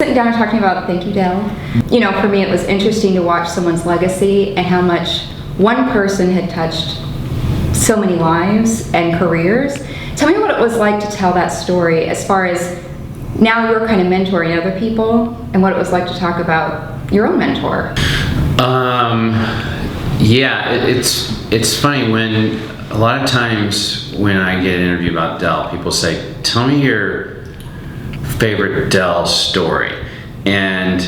Sitting down and talking about Thank You, Del. You know, for me it was interesting to watch someone's legacy and how much one person had touched so many lives and careers. Tell me what it was like to tell that story as far as now you're kind of mentoring other people and what it was like to talk about your own mentor. It's funny when a lot of times when I get an interview about Del, people say, tell me your favorite Del story. And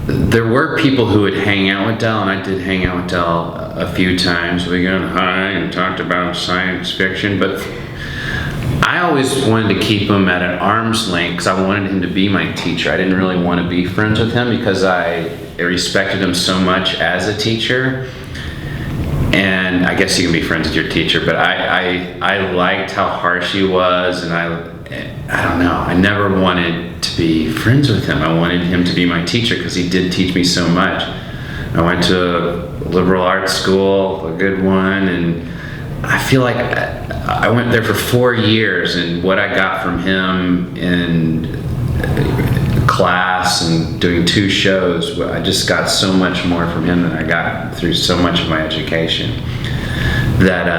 there were people who would hang out with Del, and I did hang out with Del a few times. We got high and talked about science fiction, but I always wanted to keep him at an arm's length because I wanted him to be my teacher. I didn't really want to be friends with him because I respected him so much as a teacher. And I guess you can be friends with your teacher, but I liked how harsh he was, and I don't know, I never wanted to be friends with him. I wanted him to be my teacher because he did teach me so much. I went to a liberal arts school, a good one, and I feel like I went there for 4 years, and what I got from him in class and doing 2 shows, I just got so much more from him than I got through so much of my education that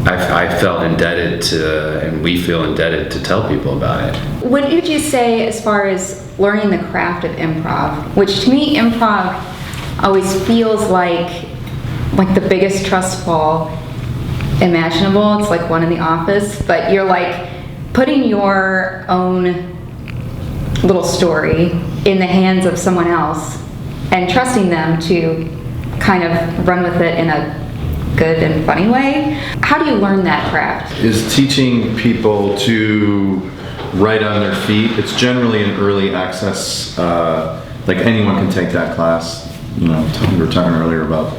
I felt indebted to, and we feel indebted to tell people about it. What did you say as far as learning the craft of improv? Which to me, improv always feels like the biggest trust fall imaginable. It's like One in the Office, but you're like putting your own little story in the hands of someone else and trusting them to kind of run with it in a good and funny way. How do you learn that craft? Is teaching people to write on their feet. It's generally an early access, like anyone can take that class. You know, we were talking earlier about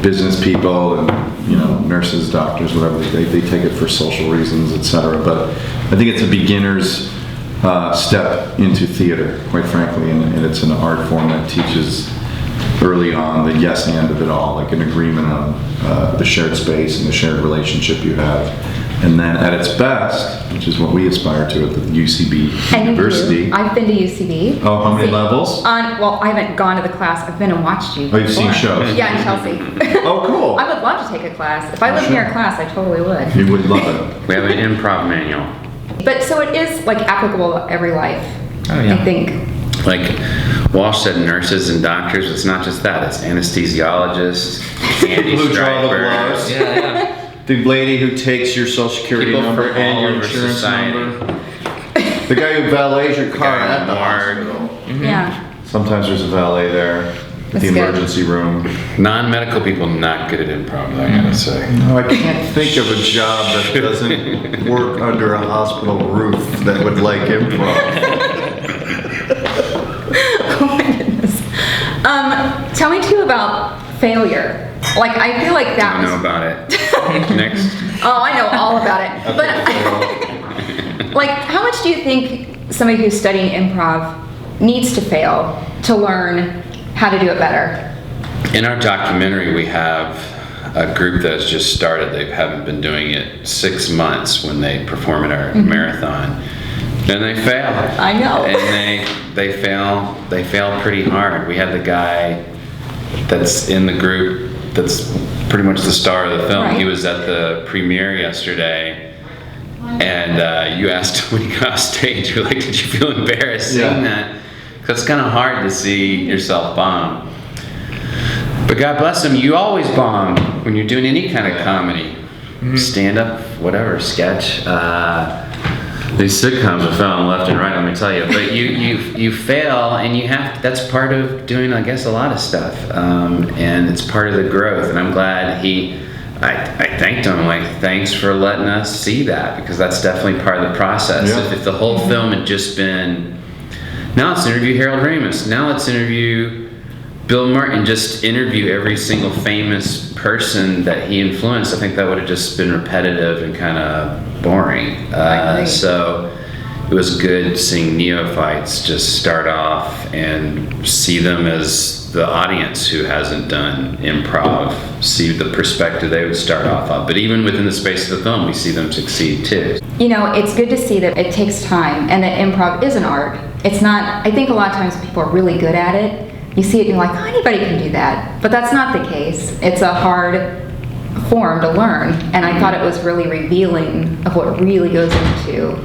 business people and, you know, nurses, doctors, whatever, they take it for social reasons, etc. But I think it's a beginner's step into theater, quite frankly, and it's an art form that teaches early on the yes and of it all, like an agreement on the shared space and the shared relationship you have. And then at its best, which is what we aspire to at the UCB University. I've been to UCB. Oh, how many levels? Well, I haven't gone to the class. I've been and watched you. Oh, you've seen shows? Yeah, in Chelsea. Oh, cool. I would love to take a class. If I lived near a class, I totally would. You would love it. We have an improv manual. But so it is like applicable to every life. Oh, yeah. I think. Like Walsh said, nurses and doctors, it's not just that, it's anesthesiologists, candy Who draw the stripers. blood. Yeah. The lady who takes your social security People number from and all your over insurance society. number. The guy who valets your car guy at in the the morgue. hospital. Mm-hmm. Yeah. Sometimes there's a valet there at That's the good. emergency room. Non-medical people not good at improv, I gotta say. No, I can't think of a job that doesn't work under a hospital roof that would like improv. Oh my goodness. Tell me too about failure. Like I feel like that I was. know about it. Next. Oh, I know all about it. But like, how much do you think somebody who's studying improv needs to fail to learn how to do it better? In our documentary, we have a group that has just started. They haven't been doing it 6 months when they perform at our marathon. And they fail. I know. And they fail pretty hard. We had the guy that's in the group that's pretty much the star of the film. Right. He was at the premiere yesterday, and you asked him when he got off stage, you're like, did you feel embarrassed seeing that? Because it's kind of hard to see yourself bomb. But God bless him, you always bomb when you're doing any kind of comedy. Stand-up, whatever, sketch. These sitcoms are failing left and right, let me tell you. But you fail, and you have that's part of doing, I guess, a lot of stuff, and it's part of the growth. And I'm glad I thanked him, like, thanks for letting us see that, because that's definitely part of the process. Yeah. If the whole film had just been, now let's interview Harold Ramis, now let's interview Bill Martin, just interview every single famous person that he influenced, I think that would have just been repetitive and kind of boring. So it was good seeing neophytes just start off and see them as the audience who hasn't done improv, see the perspective they would start off of. But even within the space of the film, we see them succeed too. You know, it's good to see that it takes time and that improv is an art it's not, I think a lot of times people are really good at it. You see it and you're like, oh, anybody can do that. But that's not the case. It's a hard form to learn. And I thought it was really revealing of what really goes into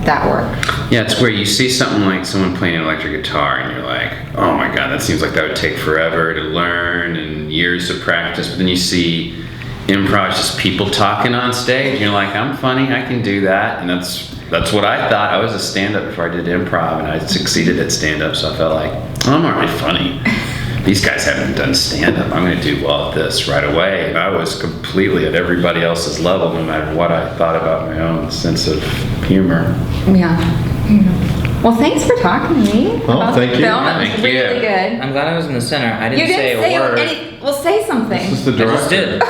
that work. Yeah, it's where you see something like someone playing an electric guitar and you're like, oh my God, that seems like that would take forever to learn and years of practice. But then you see improv, just people talking on stage and you're like, I'm funny, I can do that. And that's what I thought. I was a stand-up before I did improv, and I succeeded at stand-up, so I felt like, oh, I'm already funny. These guys haven't done stand-up. I'm going to do well at this right away. And I was completely at everybody else's level, no matter what I thought about my own sense of humor. Yeah. Well, thanks for talking to me. Oh, about thank the you. film. It was Thank you. really good. I'm glad I was in the center. I didn't You say didn't a word. Well, say something. This is the I just director. did.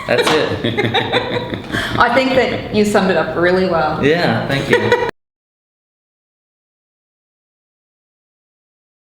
That's it. I think that you summed it up really well. Yeah, thank you.